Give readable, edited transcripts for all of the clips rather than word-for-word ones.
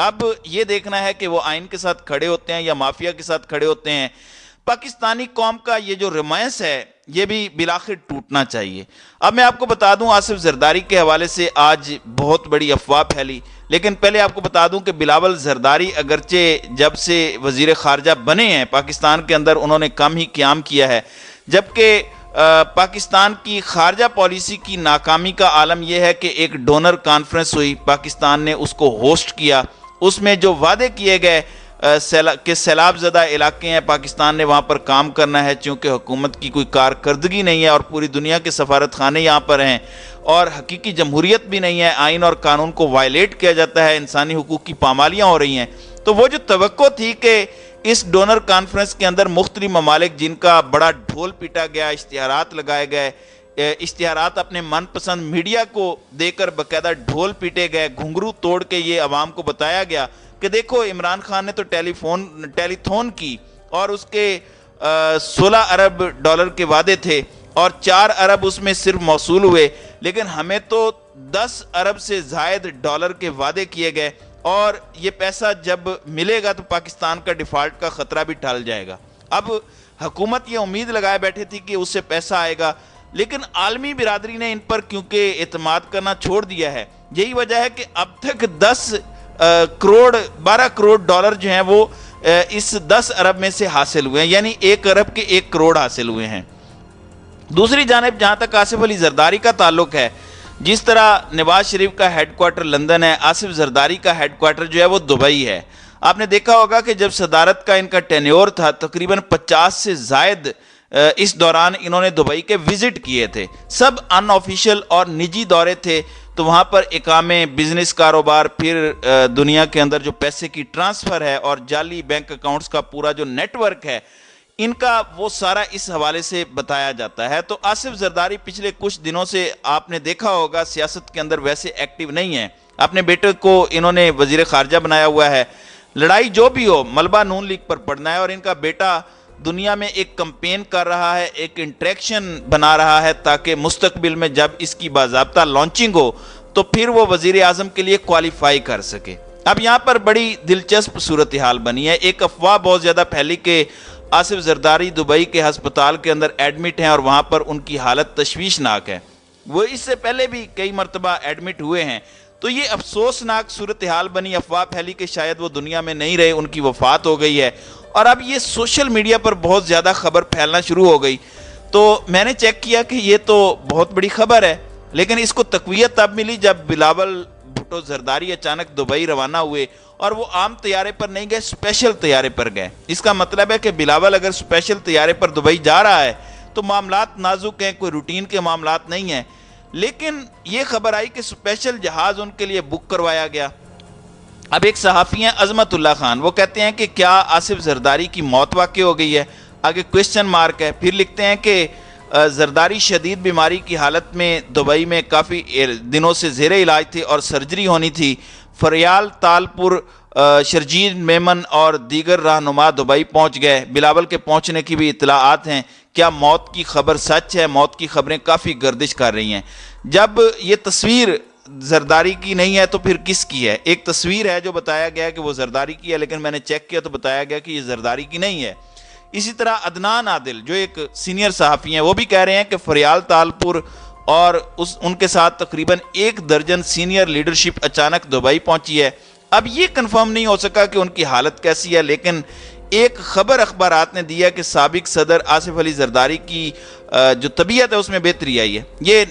اب یہ دیکھنا ہے کہ وہ آئین کے ساتھ کھڑے ہوتے ہیں یا مافیا کے ساتھ کھڑے ہوتے ہیں۔ پاکستانی قوم کا یہ جو رومانس ہے یہ بھی بالآخر ٹوٹنا چاہیے۔ اب میں آپ کو بتا دوں، آصف زرداری کے حوالے سے آج بہت بڑی افواہ پھیلی، لیکن پہلے آپ کو بتا دوں کہ بلاول زرداری اگرچہ جب سے وزیر خارجہ بنے ہیں پاکستان کے اندر انہوں نے کم ہی قیام کیا ہے، جبکہ پاکستان کی خارجہ پالیسی کی ناکامی کا عالم یہ ہے کہ ایک ڈونر کانفرنس ہوئی، پاکستان نے اس کو ہوسٹ کیا، اس میں جو وعدے کیے گئے کہ سیلاب زدہ علاقے ہیں، پاکستان نے وہاں پر کام کرنا ہے، چونکہ حکومت کی کوئی کارکردگی نہیں ہے اور پوری دنیا کے سفارت خانے یہاں پر ہیں اور حقیقی جمہوریت بھی نہیں ہے، آئین اور قانون کو وائلیٹ کیا جاتا ہے، انسانی حقوق کی پامالیاں ہو رہی ہیں۔ تو وہ جو توقع تھی کہ اس ڈونر کانفرنس کے اندر مختلف ممالک جن کا بڑا ڈھول پیٹا گیا، اشتہارات لگائے گئے، اشتہارات اپنے من پسند میڈیا کو دے کر باقاعدہ ڈھول پیٹے گئے، گھنگرو توڑ کے یہ عوام کو بتایا گیا کہ دیکھو عمران خان نے تو ٹیلی تھون کی اور اس کے 16 ارب ڈالر کے وعدے تھے اور 4 ارب اس میں صرف موصول ہوئے، لیکن ہمیں تو 10 ارب سے زائد ڈالر کے وعدے کیے گئے اور یہ پیسہ جب ملے گا تو پاکستان کا ڈیفالٹ کا خطرہ بھی ٹل جائے گا۔ اب حکومت یہ امید لگائے بیٹھے تھی کہ اس سے پیسہ آئے گا، لیکن عالمی برادری نے ان پر کیونکہ اعتماد کرنا چھوڑ دیا ہے، یہی وجہ ہے کہ اب تک 12 کروڑ ڈالر جو ہیں وہ اس 10 ارب میں سے حاصل ہوئے ہیں، یعنی 1 ارب کے 1 کروڑ حاصل ہوئے ہیں۔ دوسری جانب جہاں تک آصف علی زرداری کا تعلق ہے، جس طرح نواز شریف کا ہیڈ کوارٹر لندن ہے، آصف زرداری کا ہیڈ کوارٹر جو ہے وہ دبئی ہے۔ آپ نے دیکھا ہوگا کہ جب صدارت کا ان کا ٹینیور تھا تقریباً 50 سے زائد اس دوران انہوں نے دبئی کے وزٹ کیے تھے، سب ان آفیشل اور نجی دورے تھے، تو وہاں پر اقامے، بزنس کاروبار، پھر دنیا کے اندر جو پیسے کی ٹرانسفر ہے اور جعلی بینک اکاؤنٹس کا پورا جو نیٹ ورک ہے ان کا، وہ سارا اس حوالے سے بتایا جاتا ہے۔ تو آصف زرداری پچھلے کچھ دنوں سے آپ نے دیکھا ہوگا سیاست کے اندر ویسے ایکٹیو نہیں ہیں، اپنے بیٹے کو انہوں نے وزیر خارجہ بنایا ہوا ہے، لڑائی جو بھی ہو ملبہ نون لیگ پر پڑنا ہے، اور ان کا بیٹا دنیا میں ایک کمپین کر رہا ہے، ایک انٹریکشن بنا رہا ہے تاکہ مستقبل میں جب اس کی باضابطہ لانچنگ ہو تو پھر وہ وزیر اعظم کے لیے کوالیفائی کر سکے۔ اب یہاں پر بڑی دلچسپ صورتحال بنی ہے، ایک افواہ بہت زیادہ پھیلی کہ آصف زرداری دبئی کے ہسپتال کے اندر ایڈمٹ ہیں اور وہاں پر ان کی حالت تشویشناک ہے، وہ اس سے پہلے بھی کئی مرتبہ ایڈمٹ ہوئے ہیں، تو یہ افسوسناک صورتحال بنی، افواہ پھیلی کہ شاید وہ دنیا میں نہیں رہے، ان کی وفات ہو گئی ہے، اور اب یہ سوشل میڈیا پر بہت زیادہ خبر پھیلنا شروع ہو گئی۔ تو میں نے چیک کیا کہ یہ تو بہت بڑی خبر ہے، لیکن اس کو تقویت تب ملی جب بلاول بھٹو زرداری اچانک دبئی روانہ ہوئے، اور وہ عام طیارے پر نہیں گئے، اسپیشل طیارے پر گئے۔ اس کا مطلب ہے کہ بلاول اگر اسپیشل طیارے پر دبئی جا رہا ہے تو معاملات نازک ہیں، کوئی روٹین کے معاملات نہیں ہیں، لیکن یہ خبر آئی کہ اسپیشل جہاز ان کے لیے بک کروایا گیا۔ اب ایک صحافی ہیں عظمت اللہ خان، وہ کہتے ہیں کہ کیا آصف زرداری کی موت واقع ہو گئی ہے؟ آگے کویسچن مارک ہے۔ پھر لکھتے ہیں کہ زرداری شدید بیماری کی حالت میں دبئی میں کافی دنوں سے زیر علاج تھے اور سرجری ہونی تھی۔ فریال تالپور، شرجیل میمن اور دیگر رہنما دبئی پہنچ گئے، بلاول کے پہنچنے کی بھی اطلاعات ہیں۔ کیا موت کی خبر سچ ہے؟ موت کی خبریں کافی گردش کر رہی ہیں۔ جب یہ تصویر زرداری کی نہیں ہے تو پھر کس کی ہے؟ ایک تصویر ہے جو بتایا گیا کہ وہ زرداری کی ہے، لیکن میں نے چیک کیا تو بتایا گیا کہ یہ زرداری کی نہیں ہے۔ اسی طرح عدنان عادل جو ایک سینئر صحافی ہیں، وہ بھی کہہ رہے ہیں کہ فریال تالپور اور ان کے ساتھ تقریباً 1 درجن سینئر لیڈرشپ اچانک دبئی پہنچی ہے۔ اب یہ کنفرم نہیں ہو سکا کہ ان کی حالت کیسی ہے، لیکن ایک خبر اخبارات نے دیا کہ سابق صدر آصف علی زرداری کی جو طبیعت ہے اس میں بہتری آئی ہے۔ یہ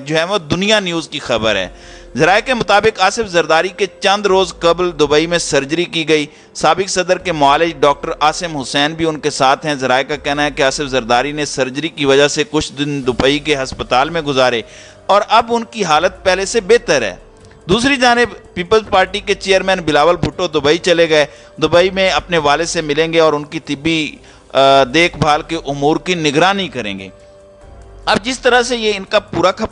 جو ہے وہ دنیا نیوز کی خبر ہے۔ ذرائع کے مطابق آصف زرداری کے چند روز قبل دبئی میں سرجری کی گئی۔ سابق صدر کے معالج ڈاکٹر عاصم حسین بھی ان کے ساتھ ہیں۔ ذرائع کا کہنا ہے کہ آصف زرداری نے سرجری کی وجہ سے کچھ دن دبئی کے ہسپتال میں گزارے اور اب ان کی حالت پہلے سے بہتر ہے۔ دوسری جانب پیپلز پارٹی کے چیئرمین بلاول بھٹو دبئی چلے گئے، دبئی میں اپنے والد سے ملیں گے اور ان کی طبی دیکھ بھال کے امور کی نگرانی کریں گے۔ اب جس طرح سے یہ ان کا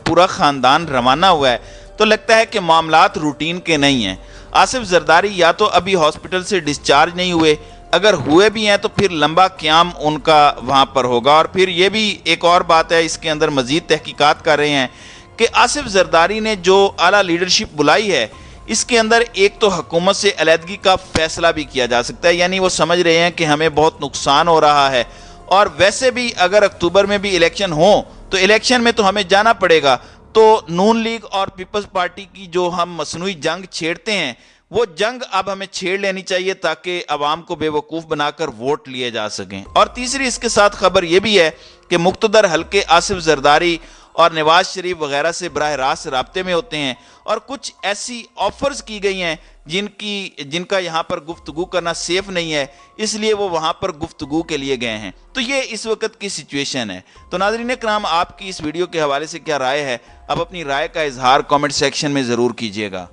پورا خاندان روانہ ہوا ہے تو لگتا ہے کہ معاملات روٹین کے نہیں ہیں۔ آصف زرداری یا تو ابھی ہاسپٹل سے ڈسچارج نہیں ہوئے، اگر ہوئے بھی ہیں تو پھر لمبا قیام ان کا وہاں پر ہوگا۔ اور پھر یہ بھی ایک اور بات ہے، اس کے اندر مزید تحقیقات کر رہے ہیں کہ آصف زرداری نے جو اعلیٰ لیڈرشپ بلائی ہے، اس کے اندر ایک تو حکومت سے علیحدگی کا فیصلہ بھی کیا جا سکتا ہے، یعنی وہ سمجھ رہے ہیں کہ ہمیں بہت نقصان ہو رہا ہے، اور ویسے بھی اگر اکتوبر میں بھی الیکشن ہوں تو الیکشن میں تو ہمیں جانا پڑے گا، تو نون لیگ اور پیپلز پارٹی کی جو ہم مصنوعی جنگ چھیڑتے ہیں وہ جنگ اب ہمیں چھیڑ لینی چاہیے تاکہ عوام کو بے وقوف بنا کر ووٹ لیے جا سکیں۔ اور تیسری اس کے ساتھ خبر یہ بھی ہے کہ مقتدر حلقے آصف زرداری اور نواز شریف وغیرہ سے براہ راست رابطے میں ہوتے ہیں، اور کچھ ایسی آفرز کی گئی ہیں جن کا یہاں پر گفتگو کرنا سیف نہیں ہے، اس لیے وہ وہاں پر گفتگو کے لیے گئے ہیں۔ تو یہ اس وقت کی سچویشن ہے۔ تو ناظرین کرام، آپ کی اس ویڈیو کے حوالے سے کیا رائے ہے؟ اب اپنی رائے کا اظہار کامنٹ سیکشن میں ضرور کیجیے گا۔